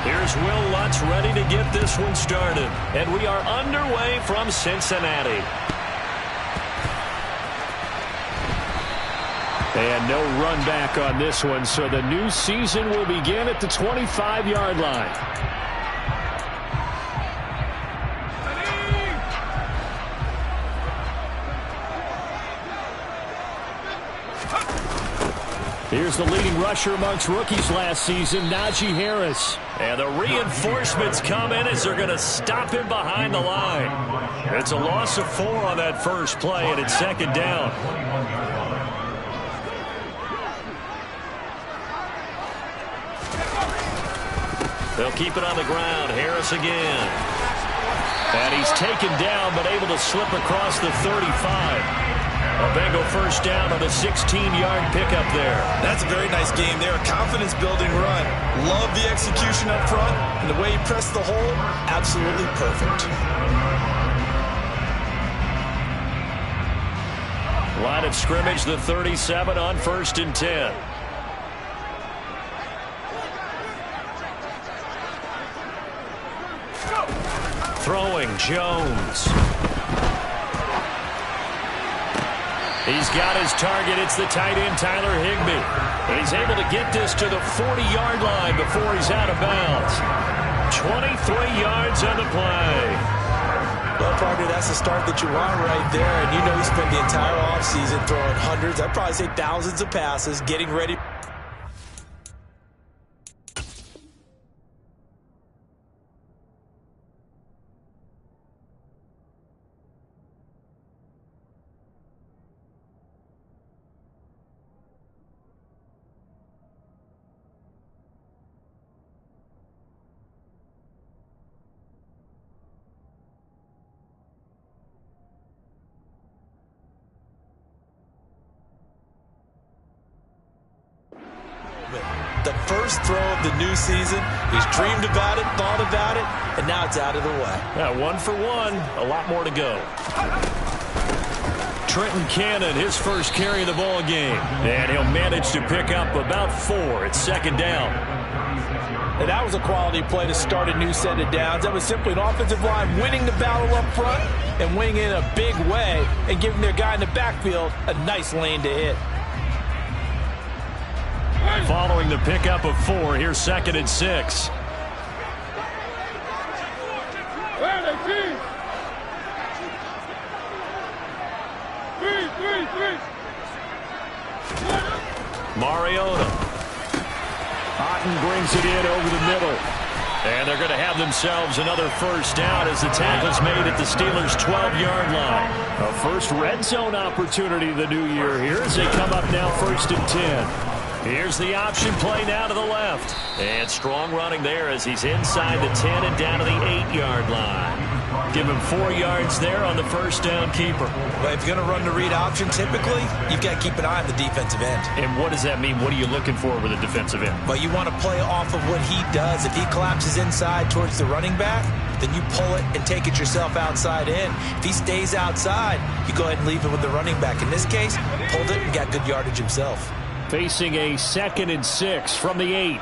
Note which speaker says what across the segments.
Speaker 1: Here's Will Lutz ready to get this one started. And we are underway from Cincinnati. And no run back on this one, so the new season will begin at the 25-yard line. Here's the leading rusher amongst rookies last season, Najee Harris. And the reinforcements come in as they're going to stop him behind the line. It's a loss of 4 on that first play, and it's second down. They'll keep it on the ground. Harris again. And he's taken down, but able to slip across the 35. A Bengal first down on a 16-yard pickup there.
Speaker 2: That's a very nice game there. A confidence-building run. Love the execution up front. And the way he pressed the hole, absolutely perfect.
Speaker 1: Line of scrimmage, the 37 on 1st and 10. Throwing, Jones. He's got his target. It's the tight end, Tyler Higbee. And he's able to get this to the 40-yard line before he's out of bounds. 23 yards on the play.
Speaker 2: Well, partner, that's the start that you want right there. And you know he spent the entire offseason throwing hundreds, I'd probably say thousands of passes, getting ready. The first throw of the new season. He's dreamed about it, thought about it, and now it's out of the way.
Speaker 1: Yeah, 1 for 1. A lot more to go. Trenton Cannon, his first carry of the ball game. And he'll manage to pick up about 4. It's second down.
Speaker 2: And that was a quality play to start a new set of downs. That was simply an offensive line winning the battle up front and winning in a big way and giving their guy in the backfield a nice lane to hit.
Speaker 1: Following the pickup of 4, here's 2nd and 6. Mariota. Otten brings it in over the middle. And they're going to have themselves another first down as the tackle's made at the Steelers' 12-yard line. A first red zone opportunity of the new year here as they come up now 1st and 10. Here's the option play now to the left. And strong running there as he's inside the 10 and down to the 8-yard line. Give him 4 yards there on the first down keeper.
Speaker 2: Well, if you're going to run the read option, typically, you've got to keep an eye on the defensive end.
Speaker 1: And what does that mean? What are you looking for with a defensive end?
Speaker 2: Well, you want to play off of what he does. If he collapses inside towards the running back, then you pull it and take it yourself outside in. If he stays outside, you go ahead and leave it with the running back. In this case, pulled it and got good yardage himself.
Speaker 1: Facing a 2nd and 6 from the 8.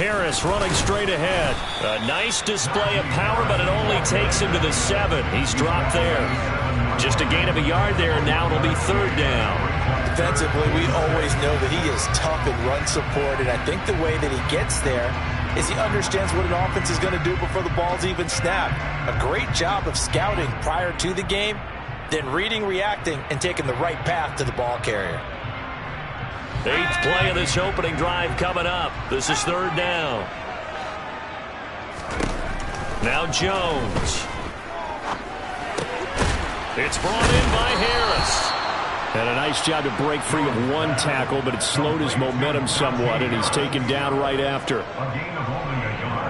Speaker 1: Harris running straight ahead. A nice display of power, but it only takes him to the 7. He's dropped there. Just a gain of a yard there, and now it'll be 3rd down.
Speaker 2: Defensively, we always know that he is tough in run support, and I think the way that he gets there is he understands what an offense is going to do before the ball's even snapped. A great job of scouting prior to the game, then reading, reacting, and taking the right path to the ball carrier.
Speaker 1: 8th play of this opening drive coming up. This is 3rd down. Now Jones. It's brought in by Harris. And a nice job to break free of 1 tackle, but it slowed his momentum somewhat, and he's taken down right after.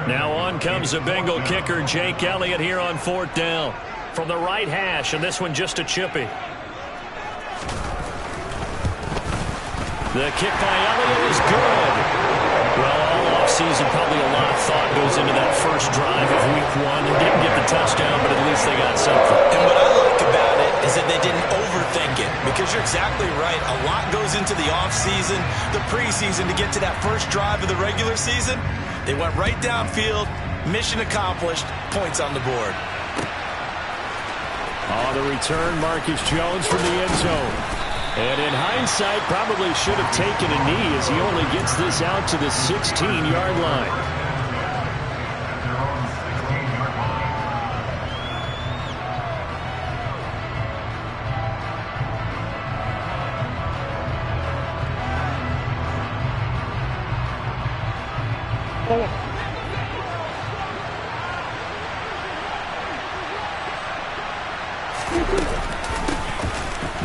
Speaker 1: Now on comes the Bengal kicker, Jake Elliott, here on 4th down. From the right hash, and this one just a chippy. The kick by Elliott is good. Well, all offseason, probably a lot of thought goes into that first drive of week 1. They didn't get the touchdown, but at least they got something.
Speaker 2: And what I like about it is that they didn't overthink it, because you're exactly right. A lot goes into the offseason, the preseason, to get to that first drive of the regular season. They went right downfield. Mission accomplished. Points on the board.
Speaker 1: On the return, Marcus Jones from the end zone. And in hindsight, probably should have taken a knee as he only gets this out to the 16-yard line.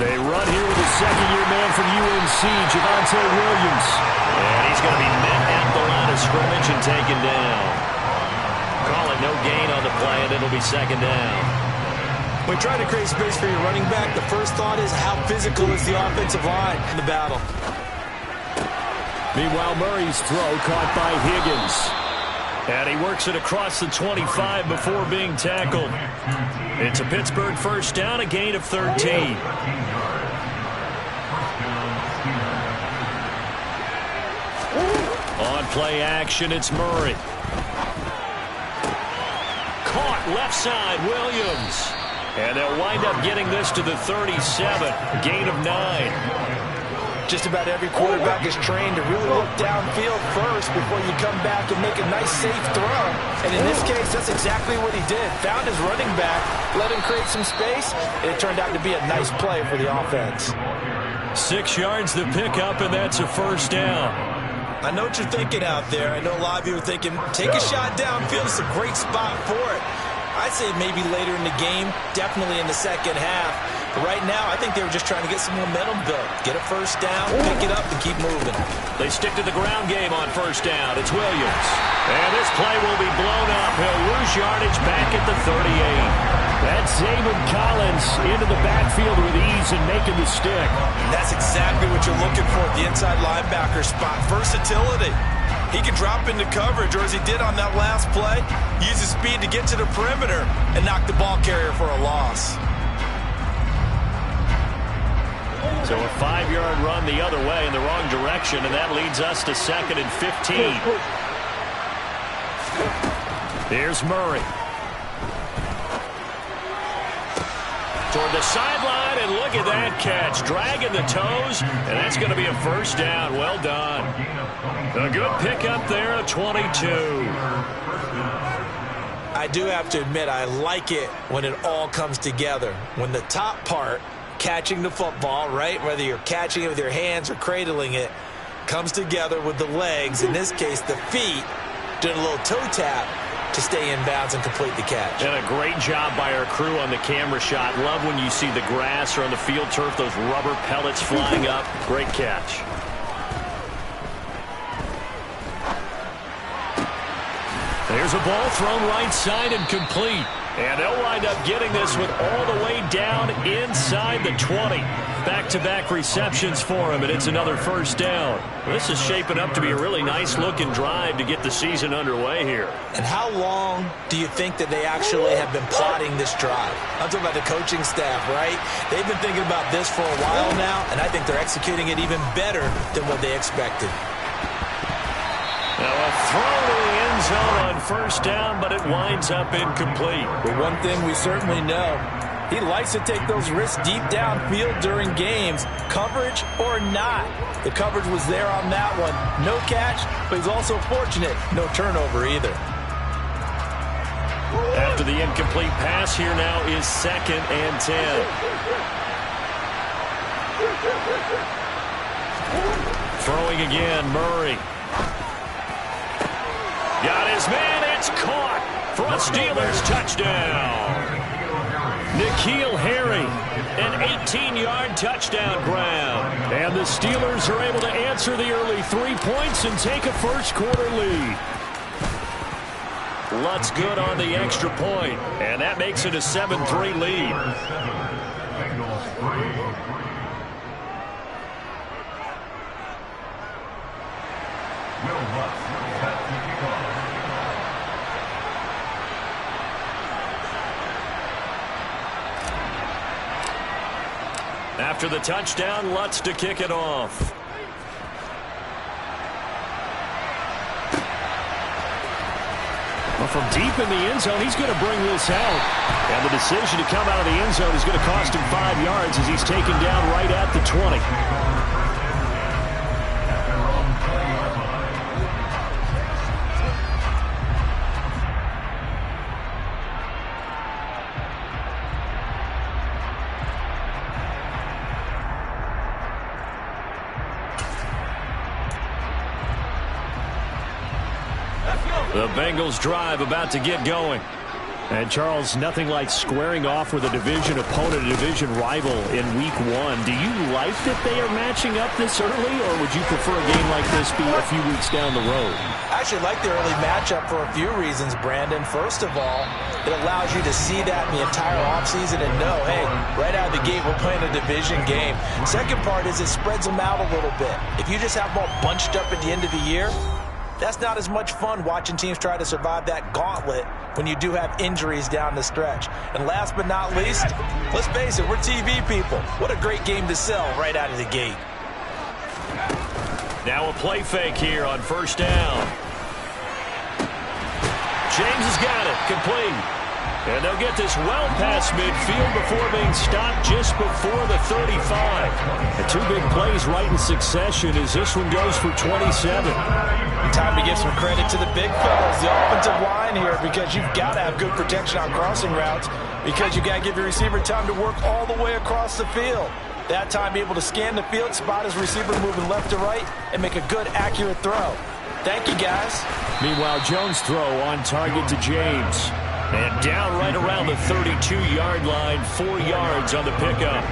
Speaker 1: They run here with a second-year man from UNC, Javonte Williams. And he's going to be met at the line of scrimmage and taken down. Call it no gain on the play, and it'll be second down.
Speaker 2: When trying to create space for your running back, the first thought is how physical is the offensive line in the battle.
Speaker 1: Meanwhile, Murray's throw caught by Higgins. And he works it across the 25 before being tackled. It's a Pittsburgh first down, a gain of 13. On play action, it's Murray. Caught left side, Williams. And they'll wind up getting this to the 37, a gain of 9.
Speaker 2: Just about every quarterback is trained to really look downfield first before you come back and make a nice, safe throw. And in this case, that's exactly what he did. Found his running back, let him create some space, and it turned out to be a nice play for the offense.
Speaker 1: 6 yards to pick up, and that's a first down.
Speaker 2: I know what you're thinking out there. I know a lot of you are thinking, take a shot downfield. It's a great spot for it. I'd say maybe later in the game, definitely in the second half. But right now, I think they were just trying to get some momentum built. Get a first down, pick it up, and keep moving.
Speaker 1: They stick to the ground game on first down. It's Williams. And this play will be blown up. He'll lose yardage back at the 38. That's Zaven Collins into the backfield with ease and making the stick.
Speaker 2: And that's exactly what you're looking for at the inside linebacker spot. Versatility. He can drop into coverage, or as he did on that last play, use his speed to get to the perimeter and knock the ball carrier for a loss.
Speaker 1: So a 5-yard run the other way in the wrong direction, and that leads us to 2nd and 15. Here's Murray. Toward the sideline, and look at that catch. Dragging the toes, and that's going to be a first down. Well done. A good pickup there, a 22.
Speaker 2: I do have to admit, I like it when it all comes together. When the top part, catching the football, right, whether you're catching it with your hands or cradling it, comes together with the legs, in this case the feet, doing a little toe tap to stay in bounds and complete the catch.
Speaker 1: And a great job by our crew on the camera shot. Love when you see the grass or on the field turf, those rubber pellets flying up. Great catch. There's a ball thrown right side and complete. And they'll wind up getting this with all the way down inside the 20. Back-to-back receptions for him, and it's another first down. This is shaping up to be a really nice-looking drive to get the season underway here.
Speaker 2: And how long do you think that they actually have been plotting this drive? I'm talking about the coaching staff, right? They've been thinking about this for a while now, and I think they're executing it even better than what they expected.
Speaker 1: Now a throw to the end zone on first down, but it winds up incomplete.
Speaker 2: But one thing we certainly know, he likes to take those risks deep downfield during games, coverage or not. The coverage was there on that one. No catch, but he's also fortunate. No turnover either.
Speaker 1: After the incomplete pass, here now is 2nd and 10. Throwing again, Murray. Got his man, it's caught for a Steelers touchdown. N'Keal Harry, an 18-yard touchdown grab. And the Steelers are able to answer the early 3 points and take a first-quarter lead. Lutz good on the extra point, and that makes it a 7-3 lead. After the touchdown, Lutz to kick it off. from deep in the end zone, he's going to bring this out. And the decision to come out of the end zone is going to cost him 5 yards as he's taken down right at the 20. The Bengals drive about to get going. And, Charles, nothing like squaring off with a division opponent, a division rival in Week 1. Do you like that they are matching up this early, or would you prefer a game like this be a few weeks down the road?
Speaker 2: I actually like the early matchup for a few reasons, Brandon. First of all, it allows you to see that in the entire offseason and know, hey, right out of the gate, we're playing a division game. Second part is it spreads them out a little bit. If you just have them all bunched up at the end of the year, that's not as much fun watching teams try to survive that gauntlet when you do have injuries down the stretch. And last but not least, let's face it, we're TV people. What a great game to sell right out of the gate.
Speaker 1: Now a play fake here on first down. James has got it, complete. And they'll get this well past midfield before being stopped just before the 35. And two big plays right in succession as this one goes for 27.
Speaker 2: Time to give some credit to the big fellas, the offensive line here, because you've got to have good protection on crossing routes because you've got to give your receiver time to work all the way across the field. That time, be able to scan the field, spot his receiver moving left to right, and make a good, accurate throw. Thank you, guys.
Speaker 1: Meanwhile, Jones' throw on target to James. And down right around the 32-yard line, 4 yards on the pickup.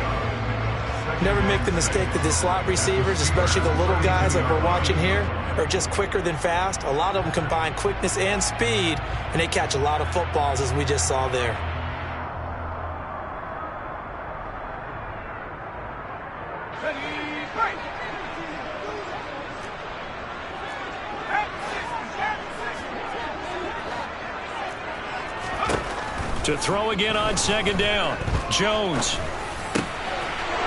Speaker 2: Never make the mistake that the slot receivers, especially the little guys like we're watching here, are just quicker than fast. A lot of them combine quickness and speed, and they catch a lot of footballs, as we just saw there.
Speaker 1: To throw again on second down. Jones.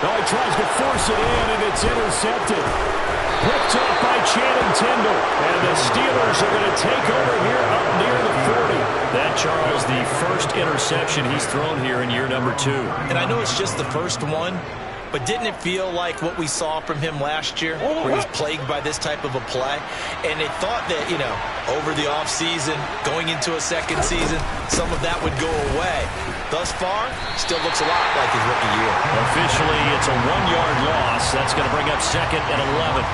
Speaker 1: Oh, he tries to force it in, and it's intercepted. Picked off by Channing Tindall. And the Steelers are going to take over here up near the 40. That, Charles, the first interception he's thrown here in year number 2.
Speaker 2: And I know it's just the first one, but didn't it feel like what we saw from him last year, where he was plagued by this type of a play? And they thought that, you know, over the offseason, going into a second season, some of that would go away. Thus far, still looks a lot like his rookie year.
Speaker 1: Officially, it's a 1-yard loss. That's going to bring up second and 11.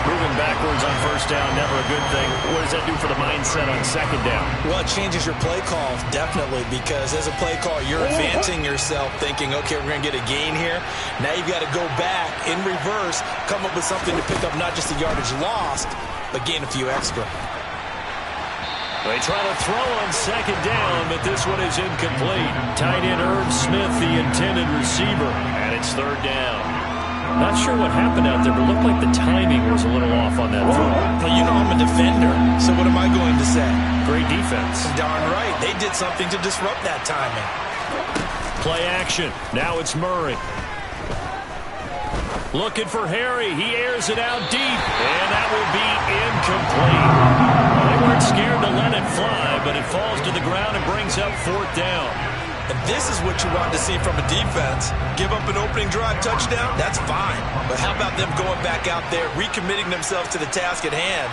Speaker 1: Moving backwards on first down, never a good thing. What does that do for the mindset on second down?
Speaker 2: Well, it changes your play call, definitely, because as a play call, you're advancing yourself, thinking, okay, we're going to get a gain here. Now you've got to go back in reverse, come up with something to pick up not just the yardage lost, but gain a few extra.
Speaker 1: They try to throw on second down, but this one is incomplete. Tight end Irv Smith, the intended receiver, and it's third down. Not sure what happened out there, but it looked like the timing was a little off on that throw.
Speaker 2: Well, you know I'm a defender, so what am I going to say?
Speaker 1: Great defense.
Speaker 2: Darn right. They did something to disrupt that timing.
Speaker 1: Play action. Now it's Murray. Looking for Harry. He airs it out deep, and that will be incomplete. They weren't scared to let it fly, but it falls to the ground and brings up fourth down.
Speaker 2: And this is what you want to see from a defense. Give up an opening drive touchdown, that's fine. But how about them going back out there, recommitting themselves to the task at hand,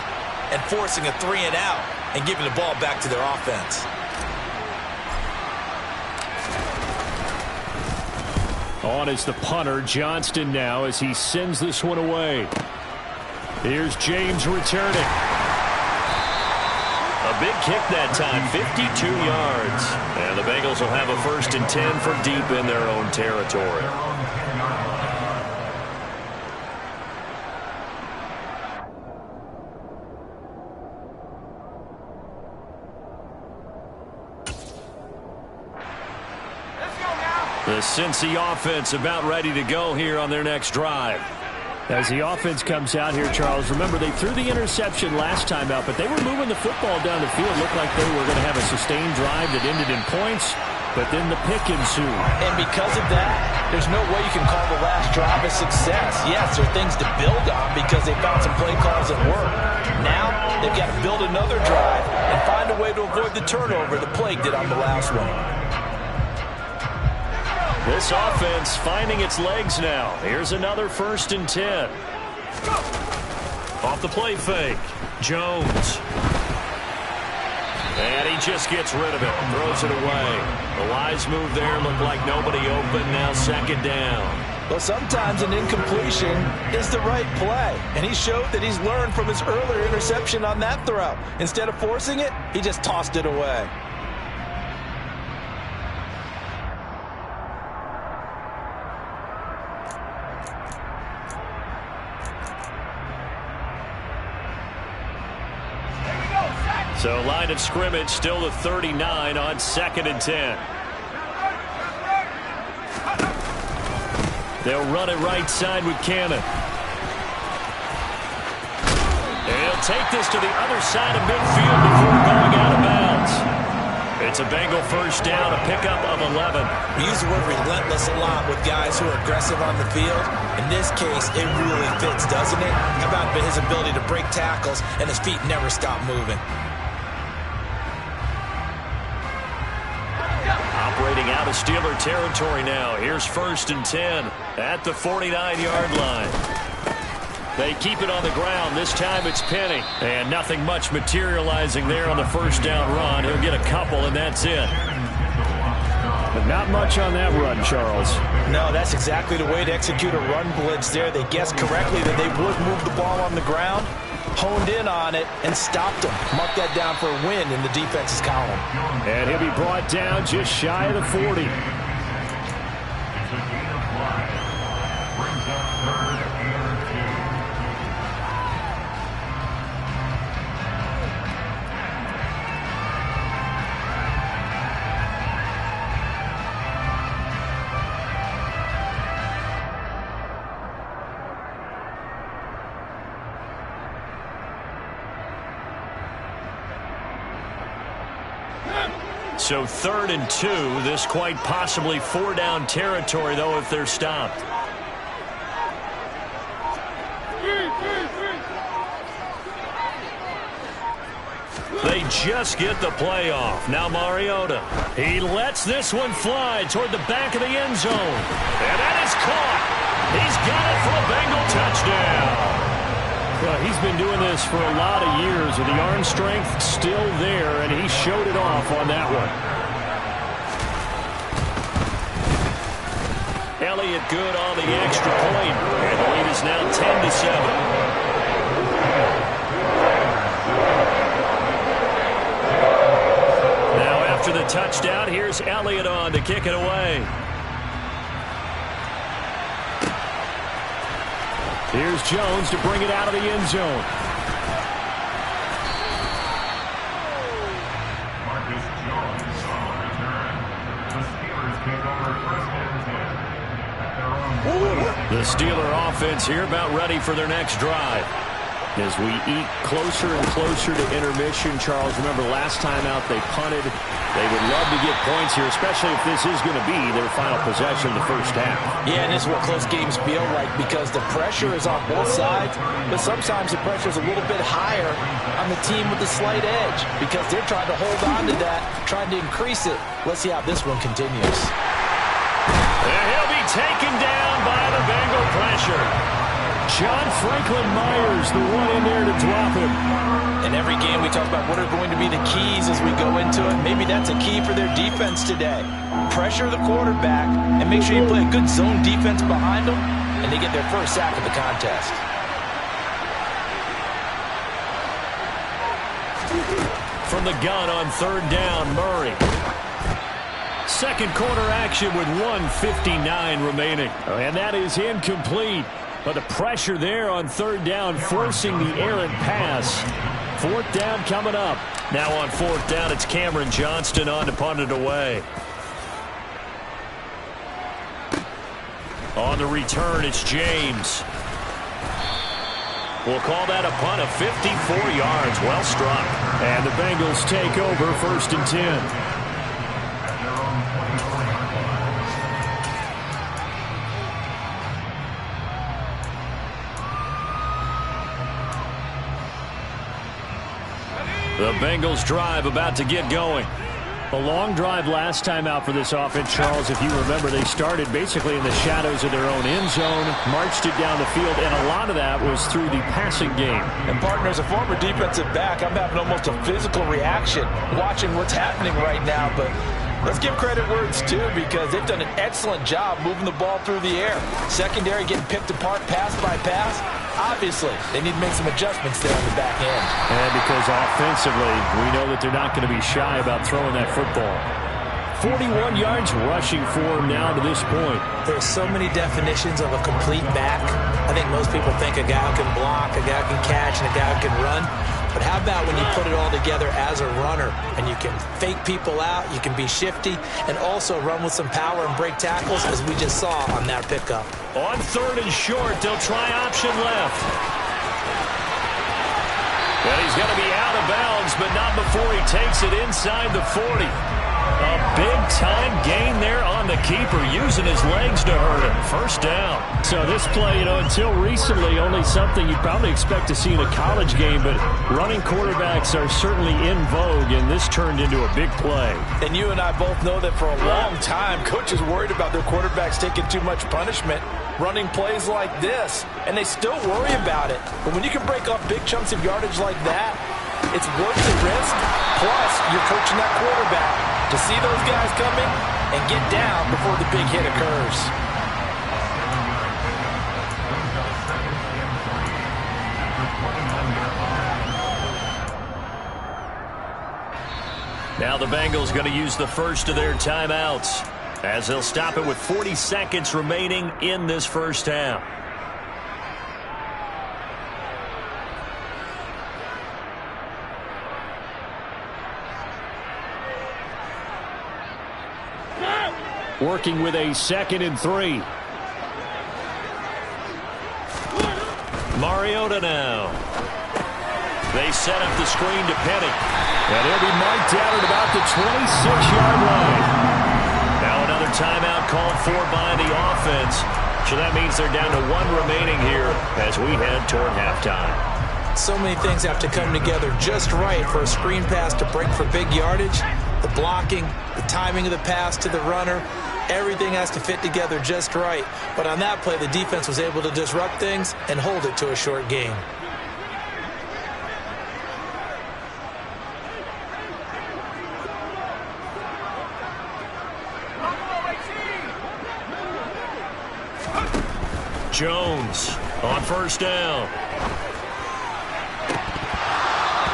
Speaker 2: and forcing a 3-and-out and giving the ball back to their offense?
Speaker 1: On is the punter, Johnston, now as he sends this one away. Here's James returning. A big kick that time, 52 yards. And the Bengals will have a 1st and 10 for deep in their own territory. The Cincy offense about ready to go here on their next drive. As the offense comes out here, Charles, remember they threw the interception last time out, but they were moving the football down the field. Looked like they were going to have a sustained drive that ended in points, but then the pick ensued.
Speaker 2: And because of that, there's no way you can call the last drive a success. Yes, there are things to build on because they found some play calls that work. Now, they've got to build another drive and find a a way to avoid the turnover the play did on the last one.
Speaker 1: This offense finding its legs now. Here's another 1st and 10. Off the play fake. Jones. And he just gets rid of it. Throws it away. The wise move there. Looked like nobody open. Now 2nd down.
Speaker 2: Well, sometimes an incompletion is the right play. And he showed that he's learned from his earlier interception on that throw. Instead of forcing it, he just tossed it away.
Speaker 1: So line of scrimmage still the 39 on 2nd and 10. They'll run it right side with Cannon. And he'll take this to the other side of midfield before going out of bounds. It's a Bengal 1st down, a pickup of 11.
Speaker 2: We use the word relentless a lot with guys who are aggressive on the field. In this case, it really fits, doesn't it? How about his ability to break tackles and his feet never stop moving?
Speaker 1: Operating out of Steeler territory now. Here's 1st and 10 at the 49-yard line. They keep it on the ground. This time it's Penny. And nothing much materializing there on the 1st down run. He'll get a couple, and that's it. But not much on that run, Charles.
Speaker 2: No, that's exactly the way to execute a run blitz there. They guessed correctly that they would move the ball on the ground, honed in on it, and stopped him. Mark that down for a win in the defense's column.
Speaker 1: And he'll be brought down just shy of the 40. So 3rd and 2. This quite possibly 4-down territory, though, if they're stopped. They just get the play off. Now Mariota. He lets this one fly toward the back of the end zone. And that is caught. He's got it for a Bengal touchdown. Well, he's been doing this for a lot of years, and the arm strength still there, and he showed it off on that one. Elliott good on the extra point, and the lead is now 10-7. Now after the touchdown, here's Elliott on to kick it away. Here's Jones to bring it out of the end zone. The Steeler offense here about ready for their next drive. As we eat closer and closer to intermission, Charles, remember last time out they punted. They would love to get points here, especially if this is going to be their final possession of the 1st half.
Speaker 2: Yeah, and this is what close games feel like because the pressure is on both sides, but sometimes the pressure is a little bit higher on the team with the slight edge because they're trying to hold on to that, trying to increase it. Let's see how this one continues.
Speaker 1: And he'll be taken down by the Bengal pressure. John Franklin Myers, the one in there to drop him.
Speaker 2: In every game, we talk about what are going to be the keys as we go into it. Maybe that's a key for their defense today. Pressure the quarterback and make sure you play a good zone defense behind them, and they get their first sack of the contest.
Speaker 1: From the gun on 3rd down, Murray. Second quarter action with 1:59 remaining. And that is incomplete. But the pressure there on 3rd down, forcing the errant pass. 4th down coming up. Now on 4th down, it's Cameron Johnston on to punt it away. On the return, it's James. We'll call that a punt of 54 yards. Well struck. And the Bengals take over 1st and 10. The Bengals drive about to get going.
Speaker 3: A long drive last time out for this offense, Charles. If you remember, they started basically in the shadows of their own end zone, marched it down the field, and a lot of that was through the passing game.
Speaker 2: And, partner, as a former defensive back, I'm having almost a physical reaction watching what's happening right now. But let's give credit where it's due, because they've done an excellent job moving the ball through the air. Secondary getting picked apart pass by pass. Obviously, they need to make some adjustments there on the back end.
Speaker 3: And because offensively, we know that they're not going to be shy about throwing that football. 41 yards rushing for him now to this point.
Speaker 2: There are so many definitions of a complete back. I think most people think a guy who can block, a guy who can catch, and a guy who can run. But how about when you put it all together as a runner, and you can fake people out, you can be shifty, and also run with some power and break tackles, as we just saw on that pickup.
Speaker 1: On 3rd and short, they'll try option left. And he's going to be out of bounds, but not before he takes it inside the 40. A big-time gain there on the keeper, using his legs to hurt him. First down.
Speaker 3: So this play, until recently, only something you'd probably expect to see in a college game, but running quarterbacks are certainly in vogue, and this turned into a big play.
Speaker 2: And you and I both know that for a long time, coaches worried about their quarterbacks taking too much punishment running plays like this, and they still worry about it. But when you can break up big chunks of yardage like that, it's worth the risk. Plus, you're coaching that quarterback to see those guys coming and get down before the big hit occurs.
Speaker 1: Now the Bengals going to use the first of their timeouts, as they'll stop it with 40 seconds remaining in this first half.
Speaker 3: Working with a 2nd and 3.
Speaker 1: Mariota now. They set up the screen to Penny.
Speaker 3: And he'll be marked down at about the 26-yard line.
Speaker 1: Now another timeout called for by the offense. So that means they're down to 1 remaining here as we head toward halftime.
Speaker 2: So many things have to come together just right for a screen pass to break for big yardage. The blocking, the timing of the pass to the runner, everything has to fit together just right. But on that play, the defense was able to disrupt things and hold it to a short gain.
Speaker 1: Jones on first down.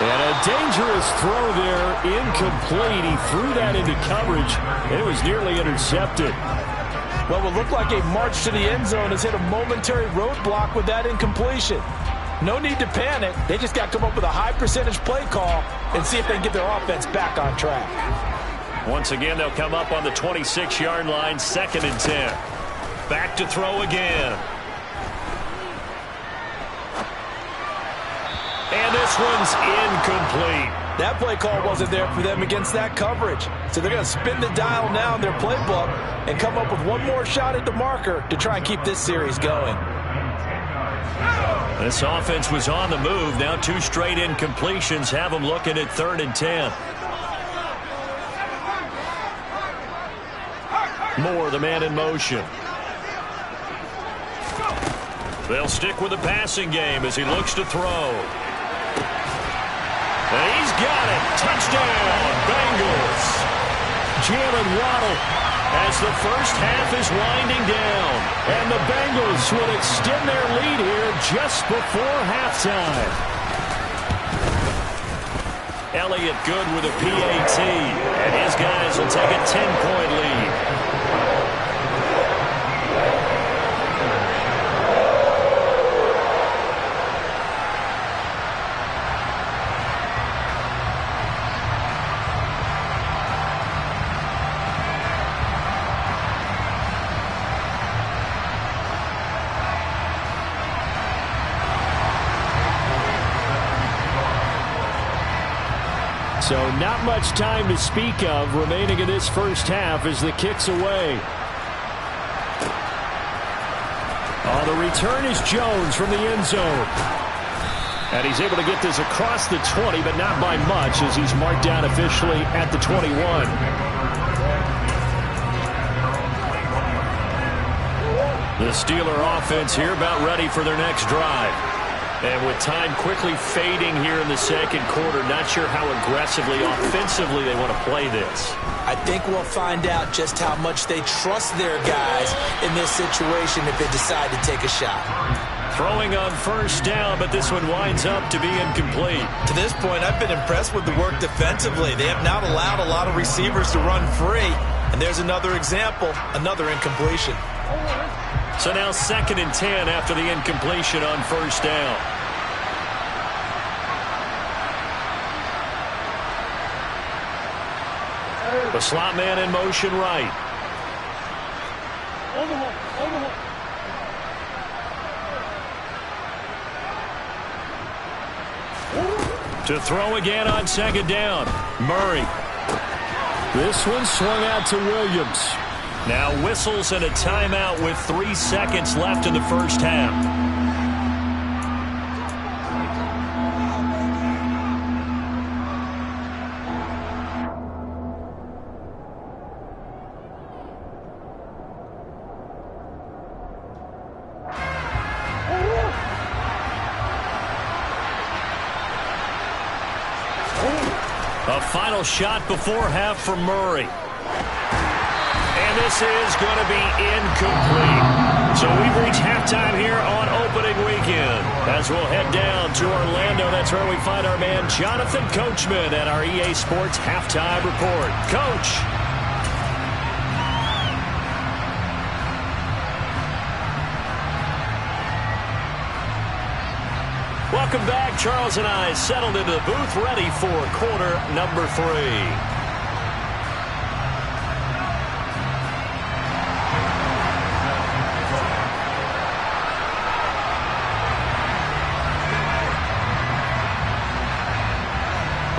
Speaker 3: And a dangerous throw there, incomplete. He threw that into coverage, and it was nearly intercepted.
Speaker 2: Well, it looked like a march to the end zone has hit a momentary roadblock with that incompletion. No need to panic. They just got to come up with a high percentage play call and see if they can get their offense back on track.
Speaker 1: Once again, they'll come up on the 26-yard line, 2nd and 10. Back to throw again. And this one's incomplete.
Speaker 2: That play call wasn't there for them against that coverage. So they're going to spin the dial now in their playbook and come up with one more shot at the marker to try and keep this series going.
Speaker 1: This offense was on the move. Now 2 straight incompletions have them looking at 3rd and 10. Moore, the man in motion. They'll stick with the passing game as he looks to throw. And he's got it. Touchdown, Bengals.
Speaker 3: Jalen Waddle
Speaker 1: as the first half is winding down.
Speaker 3: And the Bengals will extend their lead here just before halftime.
Speaker 1: Elliott good with a PAT. And his guys will take a 10-point lead.
Speaker 3: So not much time to speak of remaining in this first half as the kick's away. Oh, the return is Jones from the end zone. And he's able to get this across the 20, but not by much, as he's marked down officially at the 21. The Steeler offense here about ready for their next drive. And with time quickly fading here in the second quarter, not sure how aggressively, offensively they want to play this.
Speaker 2: I think we'll find out just how much they trust their guys in this situation if they decide to take a shot.
Speaker 1: Throwing on first down, but this one winds up to be incomplete.
Speaker 2: To this point, I've been impressed with the work defensively. They have not allowed a lot of receivers to run free. And there's another example, another incompletion.
Speaker 1: So now 2nd and 10 after the incompletion on first down. The slot man in motion right. To throw again on 2nd down. Murray.
Speaker 3: This one swung out to Williams.
Speaker 1: Now whistles and a timeout with 3 seconds left in the first half. A final shot before half from Murray. And this is going to be incomplete. So we've reached halftime here on opening weekend. As we'll head down to Orlando, that's where we find our man Jonathan Coachman at our EA Sports Halftime Report. Coach. Welcome back. Charles and I settled into the booth ready for quarter number 3.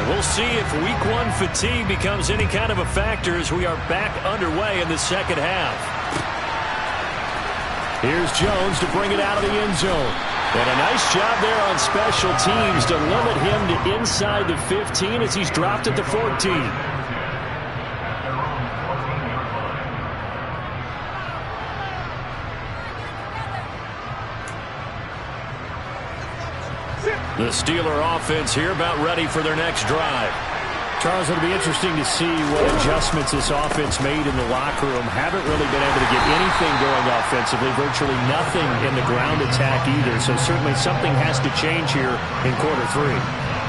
Speaker 1: We'll see if week 1 fatigue becomes any kind of a factor as we are back underway in the second half.
Speaker 3: Here's Jones to bring it out of the end zone. And a nice job there on special teams to limit him to inside the 15 as he's dropped at the 14.
Speaker 1: The Steeler offense here about ready for their next drive.
Speaker 3: Charles, it'll be interesting to see what adjustments this offense made in the locker room. Haven't really been able to get anything going offensively, virtually nothing in the ground attack either. So certainly something has to change here in quarter 3.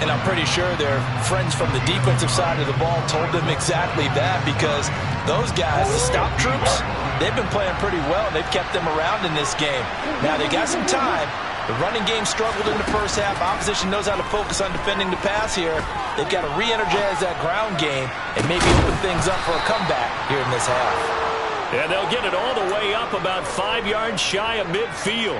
Speaker 2: And I'm pretty sure their friends from the defensive side of the ball told them exactly that, because those guys, the stop troops, they've been playing pretty well. They've kept them around in this game. Now they got some time. The running game struggled in the first half. Opposition knows how to focus on defending the pass here. They've got to re-energize that ground game and maybe open things up for a comeback here in this half.
Speaker 1: And they'll get it all the way up about 5 yards shy of midfield.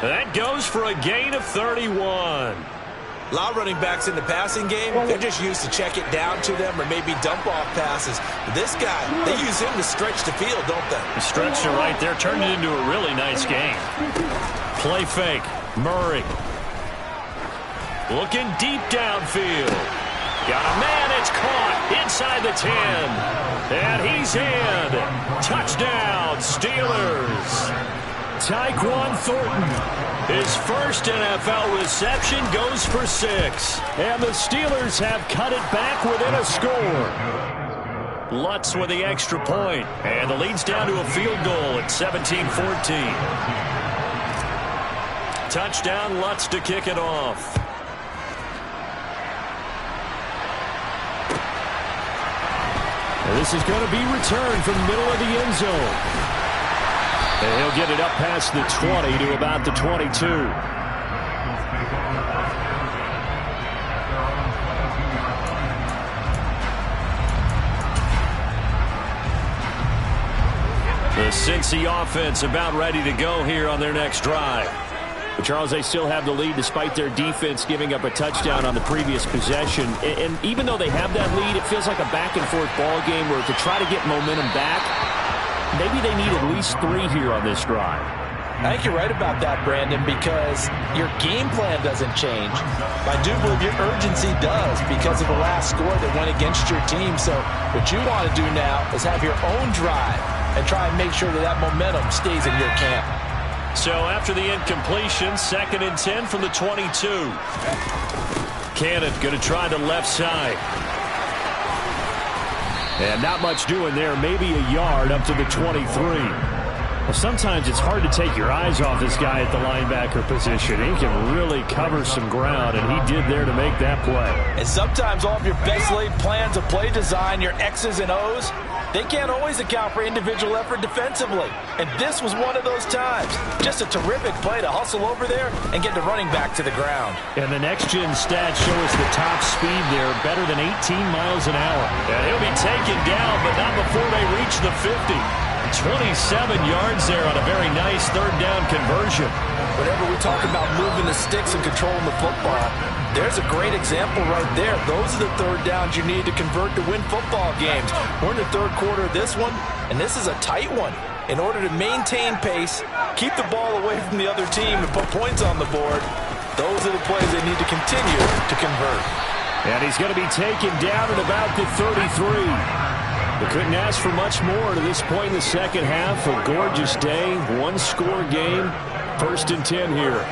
Speaker 1: That goes for a gain of 31.
Speaker 2: A lot of running backs in the passing game, they're just used to check it down to them or maybe dump off passes. But this guy, they use him to stretch the field, don't they?
Speaker 1: Stretched it right there, turned it into a really nice game. Play fake. Murray. Looking deep downfield. Got a man. It's caught inside the 10. And he's in. Touchdown, Steelers. Tyquan Thornton. His first NFL reception goes for 6.
Speaker 3: And the Steelers have cut it back within a score.
Speaker 1: Lutz with the extra point. And the lead's down to a field goal at 17-14. Touchdown, Lutz to kick it off.
Speaker 3: And this is going to be returned from the middle of the end zone. And he'll get it up past the 20 to about the 22.
Speaker 1: The Cincy offense about ready to go here on their next drive.
Speaker 3: But Charles, they still have the lead despite their defense giving up a touchdown on the previous possession. And even though they have that lead, it feels like a back-and-forth ball game where to try to get momentum back, maybe they need at least 3 here on this drive.
Speaker 2: I think you're right about that, Brandon, because your game plan doesn't change. I do believe your urgency does because of the last score that went against your team. So what you want to do now is have your own drive and try and make sure that that momentum stays in your camp.
Speaker 1: So after the incompletion, 2nd and 10 from the 22. Cannon going to try the left side. And not much doing there, maybe a yard up to the 23. Well, sometimes it's hard to take your eyes off this guy at the linebacker position. He can really cover some ground, and he did there to make that play.
Speaker 2: And sometimes all of your best laid plans of play design, your X's and O's, they can't always account for individual effort defensively. And this was one of those times. Just a terrific play to hustle over there and get the running back to the ground.
Speaker 3: And the next-gen stats show us the top speed there, better than 18 miles an hour.
Speaker 1: And he'll be taken down, but not before they reach the 50. 27 yards there on a very nice 3rd down conversion.
Speaker 2: Whenever we talk about moving the sticks and controlling the football, there's a great example right there. Those are the 3rd downs you need to convert to win football games. We're in the 3rd quarter of this one, and this is a tight one. In order to maintain pace, keep the ball away from the other team, and put points on the board, those are the plays they need to continue to convert.
Speaker 3: And he's going to be taken down at about the 33. We couldn't ask for much more to this point in the second half. A gorgeous day, one-score game, 1st and 10 here.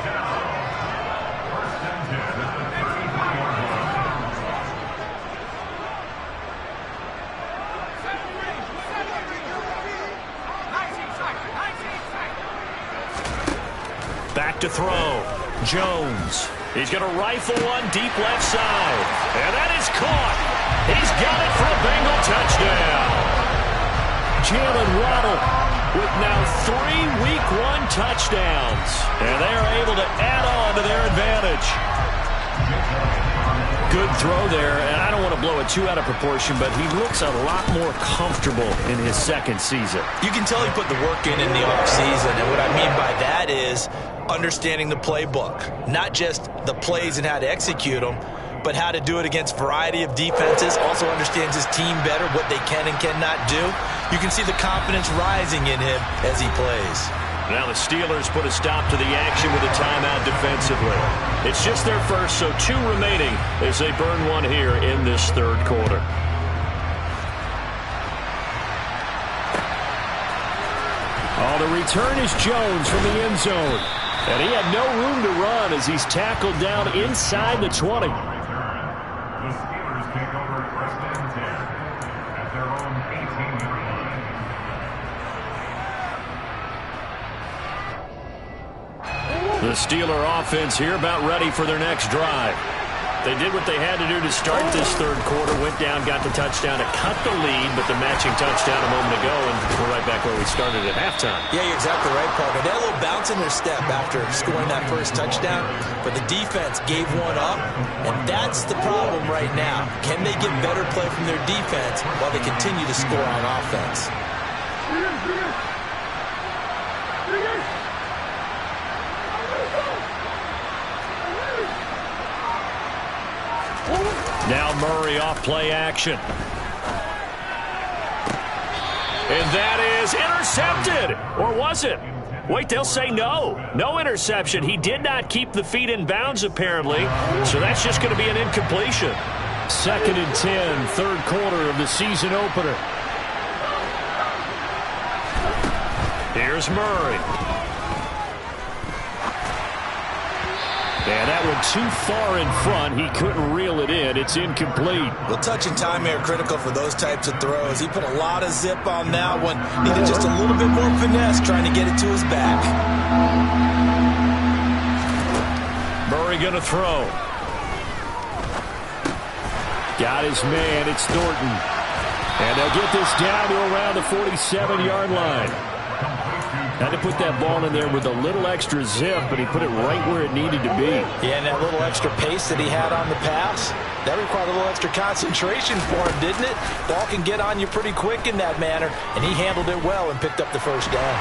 Speaker 1: Back to throw. Jones. He's going to rifle one deep left side. And that is caught. He's got it for a Bengal touchdown.
Speaker 3: Jalen Waddle
Speaker 1: with now 3 Week 1 touchdowns. And they are able to add on to their advantage. Good throw there, and I don't want to blow it too out of proportion, but he looks a lot more comfortable in his 2nd season.
Speaker 2: You can tell he put the work in the offseason, and what I mean by that is understanding the playbook. Not just the plays and how to execute them, but how to do it against a variety of defenses. Also understands his team better, what they can and cannot do. You can see the confidence rising in him as he plays.
Speaker 1: Now the Steelers put a stop to the action with a timeout defensively. It's just their first, so 2 remaining as they burn one here in this 3rd quarter.
Speaker 3: Oh, the return is Jones from the end zone. And he had no room to run as he's tackled down inside the 20.
Speaker 1: The Steeler offense here about ready for their next drive. They did what they had to do to start this 3rd quarter, went down, got the touchdown to cut the lead, but the matching touchdown a moment ago, and we're right back where we started at halftime.
Speaker 2: Yeah, you're exactly right, Parker. They had a little bounce in their step after scoring that first touchdown, but the defense gave one up, and that's the problem right now. Can they get better play from their defense while they continue to score on offense?
Speaker 1: Now Murray off play action. And that is intercepted. Or was it? Wait, they'll say no. No interception. He did not keep the feet in bounds, apparently. So that's just going to be an incompletion.
Speaker 3: 2nd and 10, 3rd quarter of the season opener.
Speaker 1: Here's Murray.
Speaker 3: And that one too far in front. He couldn't reel it in. It's incomplete.
Speaker 2: Well, touch and time are critical for those types of throws. He put a lot of zip on that one. Needed just a little bit more finesse trying to get it to his back.
Speaker 1: Murray going to throw.
Speaker 3: Got his man. It's Thornton. And they'll get this down to around the 47-yard line. Had to put that ball in there with a little extra zip, but he put it right where it needed to be.
Speaker 2: Yeah, and that little extra pace that he had on the pass, that required a little extra concentration for him, didn't it? Ball can get on you pretty quick in that manner, and he handled it well and picked up the 1st down.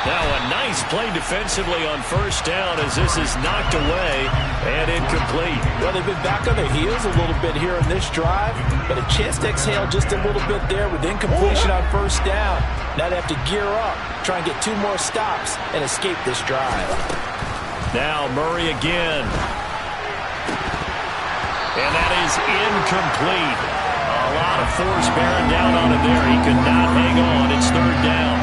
Speaker 1: Now a nice play defensively on first down as this is knocked away and incomplete.
Speaker 2: Well, they've been back on their heels a little bit here in this drive, but a chance to exhale just a little bit there with incompletion on first down. Now they have to gear up, try and get 2 more stops, and escape this drive.
Speaker 1: Now Murray again. And that is incomplete. A lot of force bearing down on him there. He could not hang on. It's third down.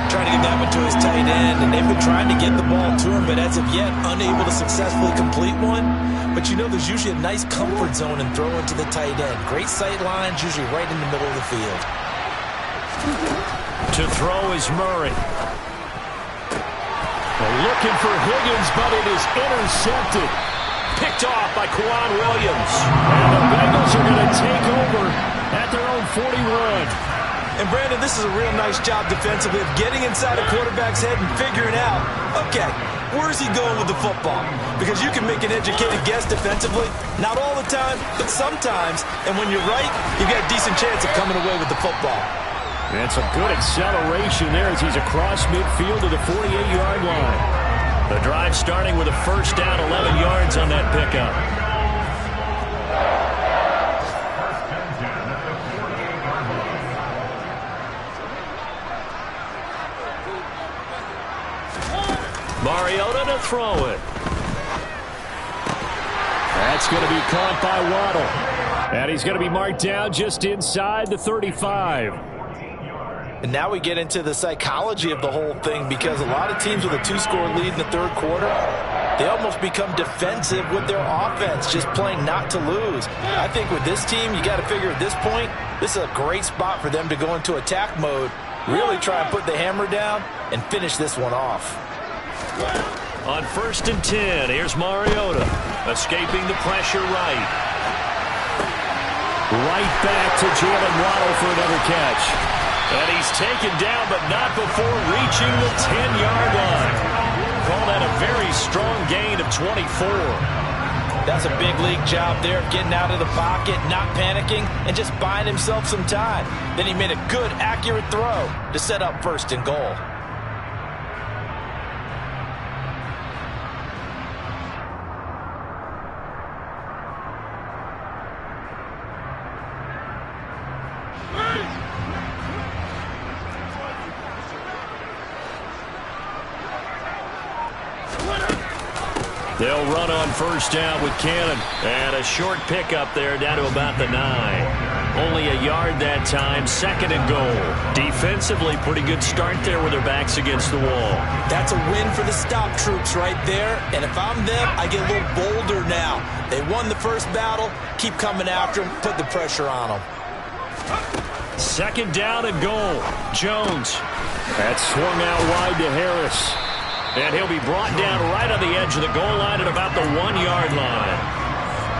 Speaker 2: Trying to get that one to his tight end, and they've been trying to get the ball to him, but as of yet, unable to successfully complete one. But you know there's usually a nice comfort zone in throwing to the tight end. Great sight lines, usually right in the middle of the field.
Speaker 1: To throw is Murray. Looking for Higgins, but it is intercepted. Picked off by Quan Williams. And the Bengals are going to take over at their own 41.
Speaker 2: And, Brandon, this is a real nice job defensively of getting inside a quarterback's head and figuring out, okay, where's he going with the football? Because you can make an educated guess defensively, not all the time, but sometimes. And when you're right, you've got a decent chance of coming away with the football.
Speaker 3: And some good acceleration there as he's across midfield to the 48-yard line.
Speaker 1: The drive starting with a first down, 11 yards on that pickup. Mariota to throw it.
Speaker 3: That's going to be caught by Waddle. And he's going to be marked down just inside the 35.
Speaker 2: And now we get into the psychology of the whole thing, because a lot of teams with a 2-score lead in the third quarter, they almost become defensive with their offense, just playing not to lose. I think with this team, you got to figure at this point, this is a great spot for them to go into attack mode, really try and put the hammer down and finish this one off.
Speaker 1: On 1st and 10, here's Mariota, escaping the pressure right.
Speaker 3: Right back to Jalen Waddle for another catch.
Speaker 1: And he's taken down, but not before reaching the 10-yard line. Call that a very strong gain of 24.
Speaker 2: That's a big league job there, getting out of the pocket, not panicking, and just buying himself some time. Then he made a good, accurate throw to set up 1st and goal.
Speaker 1: They'll run on first down with Cannon. And a short pickup there down to about the 9. Only a yard that time, 2nd and goal. Defensively, pretty good start there with their backs against the wall.
Speaker 2: That's a win for the stop troops right there. And if I'm them, I get a little bolder now. They won the first battle. Keep coming after them. Put the pressure on them.
Speaker 1: 2nd down and goal. Jones.
Speaker 3: That swung out wide to Harris.
Speaker 1: And he'll be brought down right on the edge of the goal line at about the 1-yard line.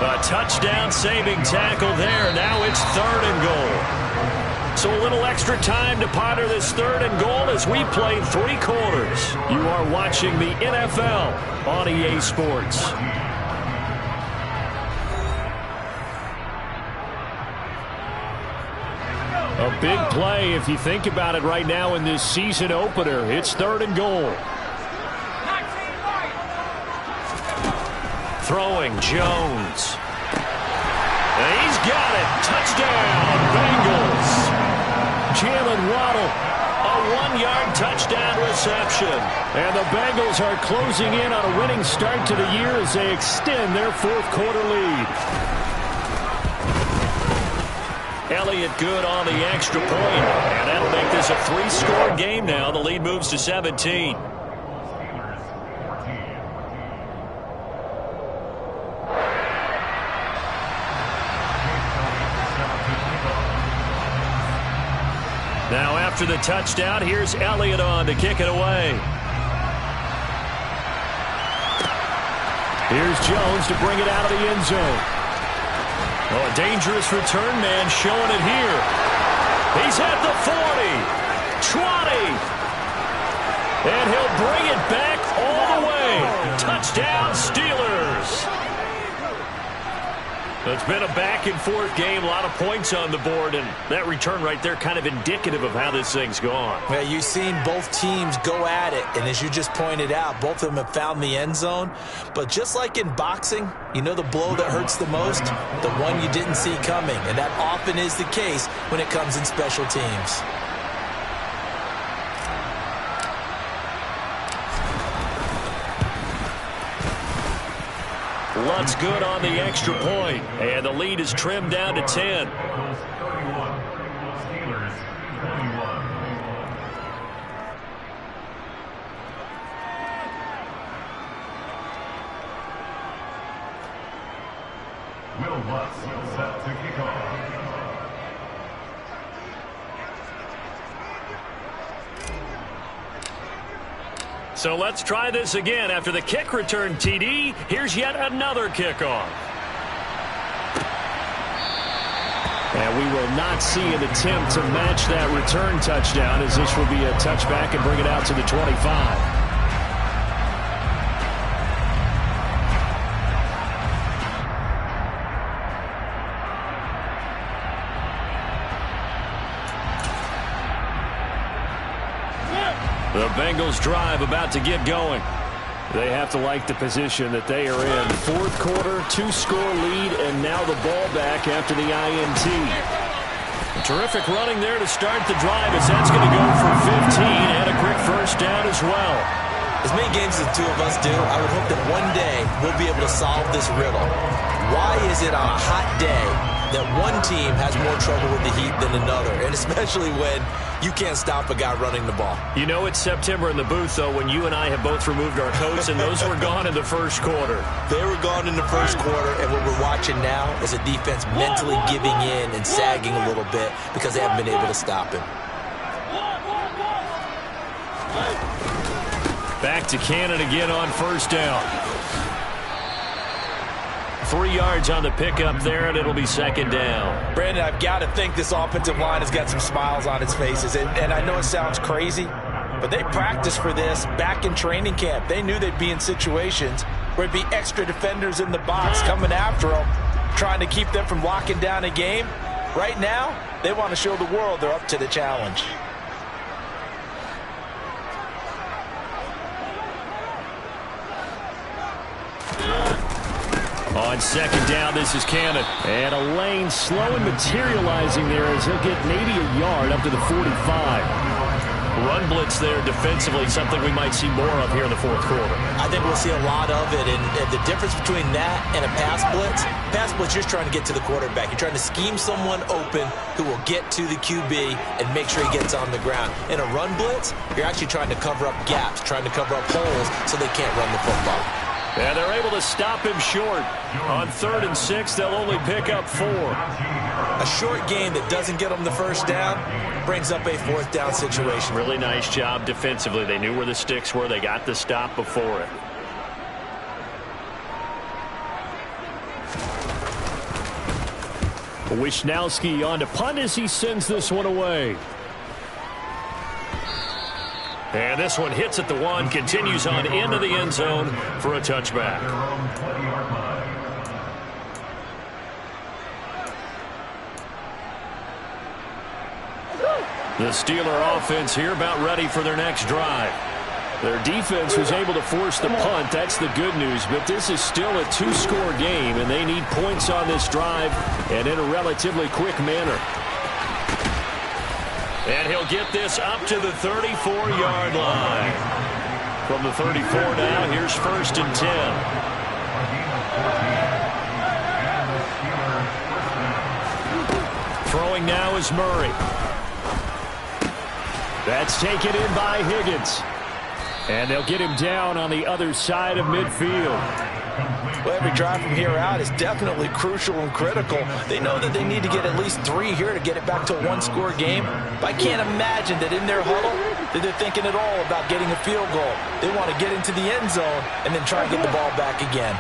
Speaker 1: A touchdown-saving tackle there. Now it's 3rd and goal. So a little extra time to ponder this 3rd and goal as we play 3 quarters. You are watching the NFL on EA Sports.
Speaker 3: A big play if you think about it right now in this season opener. It's 3rd and goal.
Speaker 1: Throwing Jones. And he's got it. Touchdown, Bengals.
Speaker 3: Jalen Waddle.
Speaker 1: A 1-yard touchdown reception.
Speaker 3: And the Bengals are closing in on a winning start to the year as they extend their 4th quarter lead.
Speaker 1: Elliott good on the extra point. And that'll make this a 3-score game now. The lead moves to 17. Now after the touchdown, here's Elliott on to kick it away.
Speaker 3: Here's Jones to bring it out of the end zone.
Speaker 1: Oh, a dangerous return man showing it here. He's at the 40, 20, and he'll bring it back all the way. Touchdown, Steelers. It's been a back-and-forth game, a lot of points on the board, and that return right there kind of indicative of how this thing's gone.
Speaker 2: Yeah, you've seen both teams go at it, and as you just pointed out, both of them have found the end zone. But just like in boxing, you know the blow that hurts the most? The one you didn't see coming, and that often is the case when it comes in special teams.
Speaker 1: Lutt's good on the extra point, and the lead is trimmed down to 10.
Speaker 4: Will Lutz set to kick off.
Speaker 1: So let's try this again. After the kick return TD, here's yet another kickoff.
Speaker 3: And we will not see an attempt to match that return touchdown, as this will be a touchback and bring it out to the 25.
Speaker 1: The Bengals drive about to get going.
Speaker 3: They have to like the position that they are in. Fourth quarter, 2-score lead, and now the ball back after the INT.
Speaker 1: Terrific running there to start the drive, as that's going to go for 15 and a quick first down as well.
Speaker 2: As many games as the two of us do, I would hope that one day we'll be able to solve this riddle. Why is it on a hot day that one team has more trouble with the heat than another, and especially when you can't stop a guy running the ball?
Speaker 1: You know it's September in the booth, though, when you and I have both removed our coats, and those were gone in the first quarter.
Speaker 2: They were gone in the first quarter, and what we're watching now is a defense mentally giving in and sagging a little bit because they haven't been able to stop him.
Speaker 1: Back to Cannon again on first down. 3 yards on the pickup there, and it'll be second down.
Speaker 2: Brandon, I've got to think this offensive line has got some smiles on its faces. And I know it sounds crazy, but they practiced for this back in training camp. They knew they'd be in situations where it'd be extra defenders in the box coming after them, trying to keep them from locking down a game. Right now, they want to show the world they're up to the challenge.
Speaker 1: On second down, this is Cannon.
Speaker 3: And a lane slow and materializing there as he'll get maybe a yard up to the 45.
Speaker 1: Run blitz there defensively, something we might see more of here in the fourth quarter.
Speaker 2: I think we'll see a lot of it, and the difference between that and a pass blitz, you're just trying to get to the quarterback. You're trying to scheme someone open who will get to the QB and make sure he gets on the ground. In a run blitz, you're actually trying to cover up gaps, trying to cover up holes so they can't run the football.
Speaker 1: And they're able to stop him short. On 3rd and 6, they'll only pick up 4.
Speaker 2: A short game that doesn't get them the first down brings up a 4th down situation.
Speaker 1: Really nice job defensively. They knew where the sticks were. They got the stop before it.
Speaker 3: Wisnowski on to punt as he sends this one away.
Speaker 1: And this one hits at the 1, continues on into the end zone for a touchback. The Steeler offense here about ready for their next drive.
Speaker 3: Their defense was able to force the punt. That's the good news. But this is still a 2-score game, and they need points on this drive and in a relatively quick manner.
Speaker 1: And he'll get this up to the 34-yard line. From the 34 now, here's 1st and 10. Throwing now is Murray.
Speaker 3: That's taken in by Higgins. And they'll get him down on the other side of midfield.
Speaker 2: Well, every drive from here out is definitely crucial and critical. They know that they need to get at least 3 here to get it back to a 1-score game. But I can't imagine that in their huddle that they're thinking at all about getting a field goal. They want to get into the end zone and then try and get the ball back again.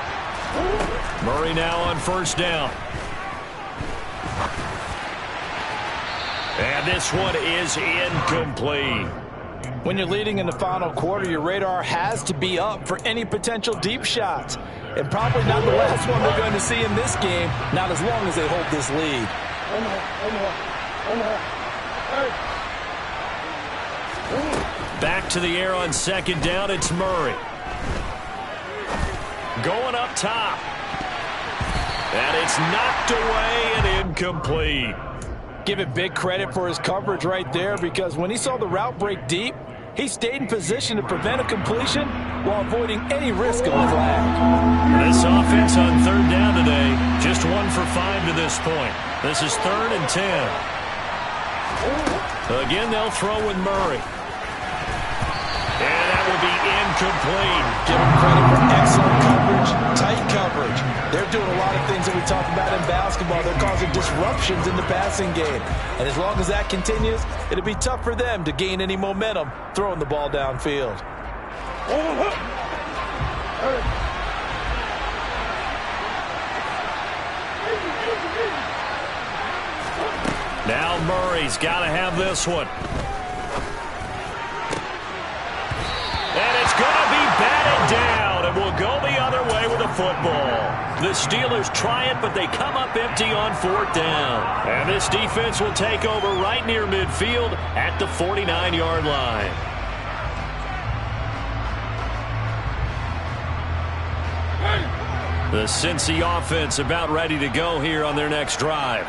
Speaker 1: Murray now on 1st down. And this one is incomplete.
Speaker 2: When you're leading in the final quarter, your radar has to be up for any potential deep shots. And probably not the last one we're going to see in this game, not as long as they hold this lead.
Speaker 1: Back to the air on second down, it's Murray. Going up top. And it's knocked away and incomplete.
Speaker 2: Give it big credit for his coverage right there, because when he saw the route break deep, he stayed in position to prevent a completion while avoiding any risk of a flag.
Speaker 1: This offense on third down today, just 1 for 5 to this point. This is 3rd and 10. Again, they'll throw with Murray. And that will be incomplete.
Speaker 2: Give him credit for excellent coverage, tight coverage. They're doing a lot of things that we talk about in basketball. They're causing disruptions in the passing game. And as long as that continues, it'll be tough for them to gain any momentum throwing the ball downfield.
Speaker 1: Now Murray's got to have this one. And it's going to be batted down, and will go the other way with the football. The Steelers try it, but they come up empty on 4th down. And this defense will take over right near midfield at the 49-yard line. The Cincy offense about ready to go here on their next drive.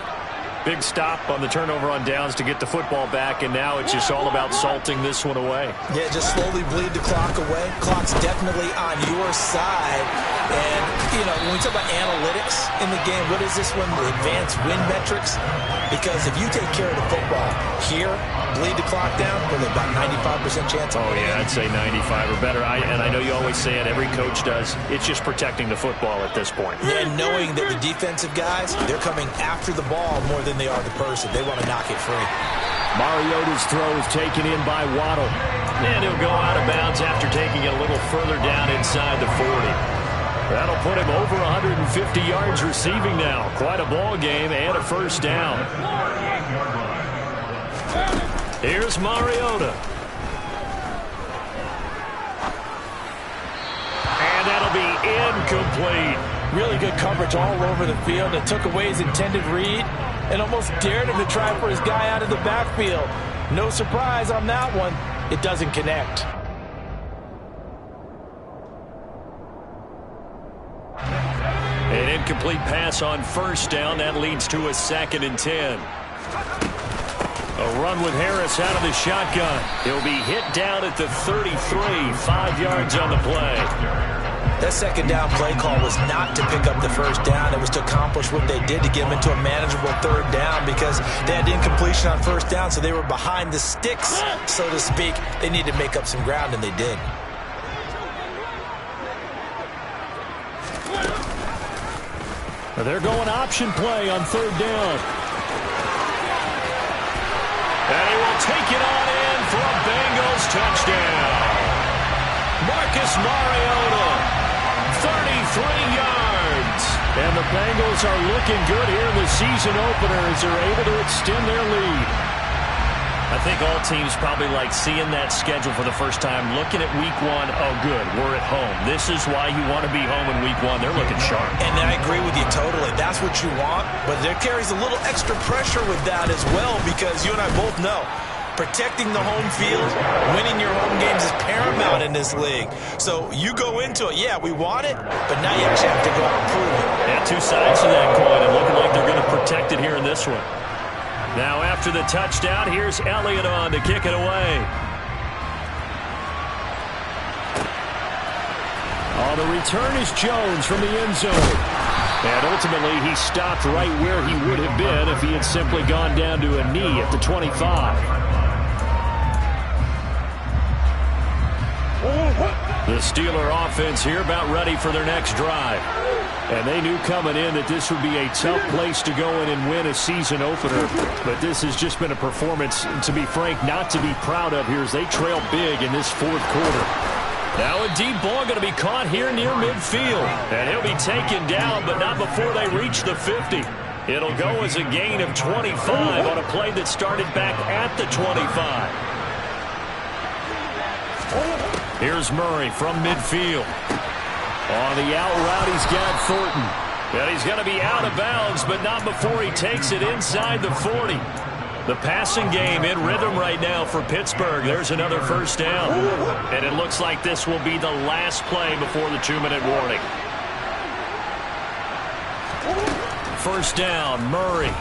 Speaker 1: Big stop on the turnover on downs to get the football back, and now it's just all about salting this one away.
Speaker 2: Yeah, just slowly bleed the clock away. Clock's definitely on your side. And, you know, when we talk about analytics in the game, what is this one? The advanced win metrics? Because if you take care of the football here, bleed the clock down, with about 95% chance of winning.
Speaker 1: Yeah, I'd say 95 or better. And I know you always say it, every coach does. It's just protecting the football at this point.
Speaker 2: Yeah, knowing that the defensive guys, they're coming after the ball more than they are the person. They want to knock it free.
Speaker 3: Mariota's throw is taken in by Waddle.
Speaker 1: And he'll go out of bounds after taking it a little further down inside the 40. That'll put him over 150 yards receiving now. Quite a ball game and a 1st down. Here's Mariota. And that'll be incomplete.
Speaker 2: Really good coverage all over the field. It took away his intended read and almost dared him to try for his guy out of the backfield. No surprise on that one. It doesn't connect.
Speaker 1: An incomplete pass on 1st down. That leads to a 2nd and 10. A run with Harris out of the shotgun. He'll be hit down at the 33, 5 yards on the play.
Speaker 2: That 2nd down play call was not to pick up the 1st down. It was to accomplish what they did to get them into a manageable 3rd down, because they had incompletion on 1st down, so they were behind the sticks, so to speak. They needed to make up some ground, and they did.
Speaker 3: They're going option play on 3rd down.
Speaker 1: And he will take it on in for a Bengals touchdown. Marcus Mariota, 33 yards.
Speaker 3: And the Bengals are looking good here in the season opener as they're able to extend their lead.
Speaker 1: I think all teams probably like seeing that schedule for the first time, looking at week 1. Oh, good, we're at home. This is why you want to be home in week 1. They're looking sharp.
Speaker 2: And I agree with you totally. That's what you want. But there carries a little extra pressure with that as well, because you and I both know protecting the home field, winning your home games is paramount in this league. So you go into it, yeah, we want it, but now you actually have to go out and prove it.
Speaker 1: Yeah, 2 sides to that coin, and looking like they're going to protect it here in this one. Now after the touchdown, here's Elliott on to kick it away.
Speaker 3: On the return is Jones from the end zone. And ultimately, he stopped right where he would have been if he had simply gone down to a knee at the 25.
Speaker 1: The Steeler offense here about ready for their next drive.
Speaker 3: And they knew coming in that this would be a tough place to go in and win a season opener. But this has just been a performance, to be frank, not to be proud of here as they trail big in this 4th quarter.
Speaker 1: Now a deep ball going to be caught here near midfield. And he'll be taken down, but not before they reach the 50. It'll go as a gain of 25 on a play that started back at the 25. Here's Murray from midfield. On the out route, he's got Thornton. And he's going to be out of bounds, but not before he takes it inside the 40. The passing game in rhythm right now for Pittsburgh. There's another first down. And it looks like this will be the last play before the 2-minute warning. First down, Murray.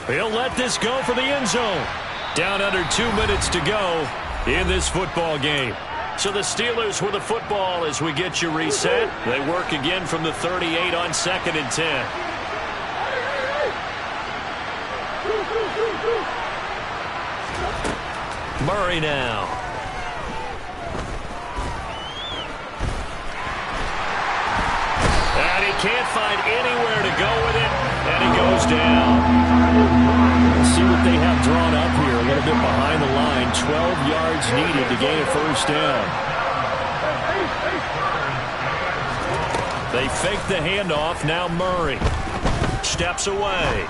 Speaker 1: He'll let this go for the end zone. Down under 2 minutes to go in this football game. So the Steelers with the football as we get you reset. They work again from the 38 on 2nd and 10. Murray now. And he can't find anywhere to go with it, and he goes down.
Speaker 3: Let's see what they have drawn up here. A little bit behind the line. 12 yards needed to gain a first down.
Speaker 1: They fake the handoff. Now Murray steps away.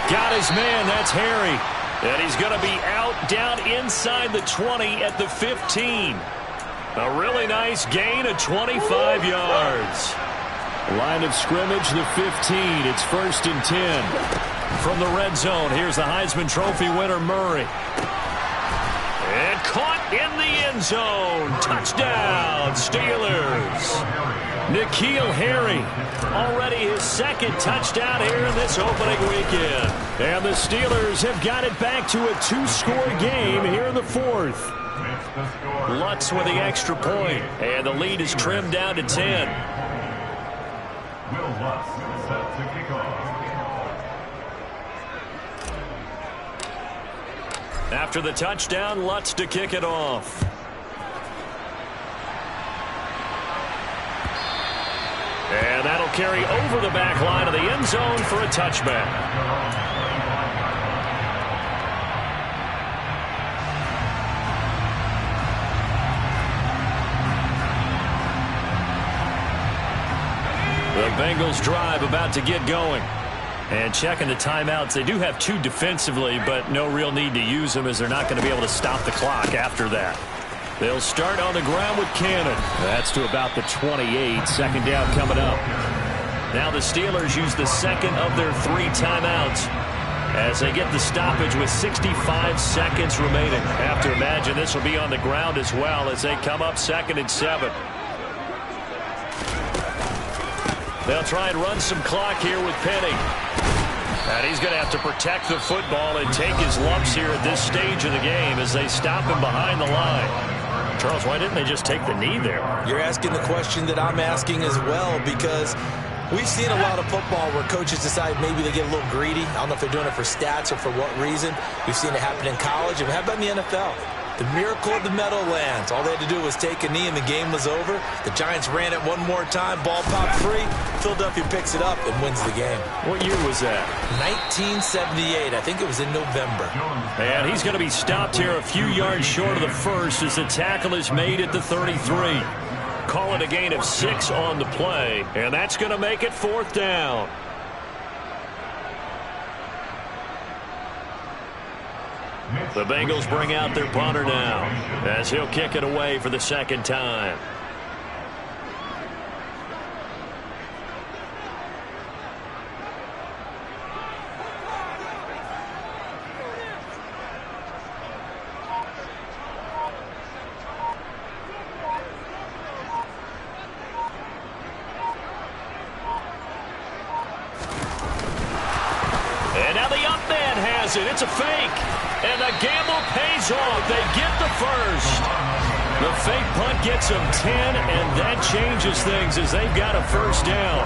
Speaker 1: Got his man. That's Harry. And he's going to be out down inside the 20 at the 15. A really nice gain of 25 yards.
Speaker 3: Line of scrimmage, the 15. It's 1st and 10.
Speaker 1: From the red zone, here's the Heisman Trophy winner, Murray. And caught in the end zone. Touchdown, Steelers. N'Keal Harry, already his 2nd touchdown here in this opening weekend.
Speaker 3: And the Steelers have got it back to a 2-score game here in the 4th.
Speaker 1: Lutz with the extra point, and the lead is trimmed down to 10.
Speaker 4: Will Lutz set to kick off.
Speaker 1: After the touchdown, Lutz to kick it off. And that'll carry over the back line of the end zone for a touchback. The Bengals drive about to get going. And checking the timeouts, they do have 2 defensively, but no real need to use them as they're not going to be able to stop the clock after that. They'll start on the ground with Cannon.
Speaker 3: That's to about the 28. 2nd down coming up.
Speaker 1: Now the Steelers use the 2nd of their 3 timeouts as they get the stoppage with 65 seconds remaining. I have to imagine this will be on the ground as well as they come up 2nd and 7. They'll try and run some clock here with Penny. And he's going to have to protect the football and take his lumps here at this stage of the game as they stop him behind the line. Charles, why didn't they just take the knee there?
Speaker 2: You're asking the question that I'm asking as well, because we've seen a lot of football where coaches decide maybe they get a little greedy. I don't know if they're doing it for stats or for what reason. We've seen it happen in college. And how about in the NFL? The miracle of the Meadowlands. All they had to do was take a knee and the game was over. The Giants ran it one more time. Ball popped free. Philadelphia picks it up and wins the game.
Speaker 1: What year was that?
Speaker 2: 1978. I think it was in November.
Speaker 1: And he's going to be stopped here a few yards short of the first as the tackle is made at the 33. Call it a gain of 6 on the play, and that's going to make it 4th down. The Bengals bring out their punter now as he'll kick it away for the 2nd time. And now the up man has it. It's a fake. And the gamble pays off. They get the first. The fake punt gets them 10, and that changes things as they've got a first down.